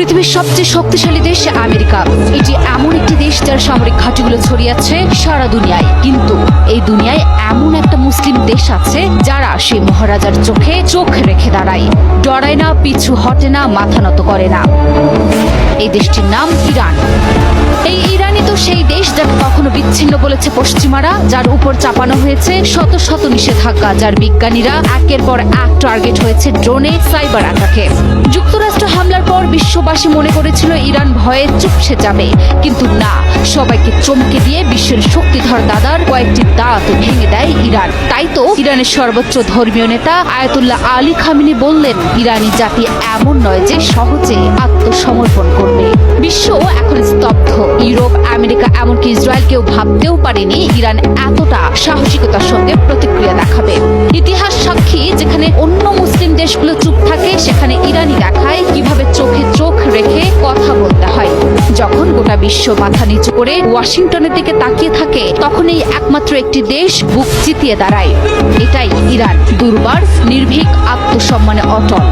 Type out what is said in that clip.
পৃথিবীর সবচেয়ে শক্তিশালী দেশ আমেরিকা। এটি এমন একটি দেশ যার সামরিক ঘাঁটিগুলো ছড়িয়ে আছে সারা দুনিয়ায়। কিন্তু এই দুনিয়ায় এমন একটা মুসলিম দেশ আছে যারা সেই মহারাজার চোখে চোখ রেখে দাঁড়ায়, ডরায় না, পিছু হটে না, মাথা নত করে না। এই দেশটির নাম ইরান। এই ইরানই তো সেই দেশ যাকে কখনো বিচ্ছিন্ন বলেছে পশ্চিমারা, যার উপর চাপানো হয়েছে শত শত নিষেধাজ্ঞা, যার বিজ্ঞানীরা একের পর এক টার্গেট হয়েছে ড্রোনে, সাইবার অ্যাটাকে। যুক্তরাষ্ট্র হামলার পর বিশ্ববাসী মনে করেছিল ইরান ভয়ে চুপসে যাবে, কিন্তু না, সবাইকে চমকে দিয়ে বিশ্বের শক্তিধর দাদার কয়েকটি দাঁত ভেঙে দেয় ইরান। তাই তো ইরানের সর্বোচ্চ ধর্মীয় নেতা আয়াতুল্লাহ আলী খামেনি বললেন, ইরানি জাতি এমন নয় যে সহজে আত্মসমর্পণ করবে। বিশ্ব এখন স্তব্ধ। ইউরোপ, আমেরিকা, এমনকি ইসরায়েল কেউ ভাবতেও পারেনি ইরান এতটা সাহসিকতার সঙ্গে প্রতিক্রিয়া দেখাবে। ইতিহাস সাক্ষী, যেখানে অন্য মুসলিম দেশগুলো চুপ থাকে, সেখানে ইরানি দেখায় কিভাবে চোখে চোখ রেখে কথা বলতে হয়। যখন গোটা বিশ্ব মাথা নিচু করে ওয়াশিংটনের দিকে তাকিয়ে থাকে, তখনই একমাত্র একটি দেশ বুক চিতিয়ে দাঁড়ায়। এটাই ইরান, দুর্বার, নির্ভীক, আত্মসম্মানে অটল।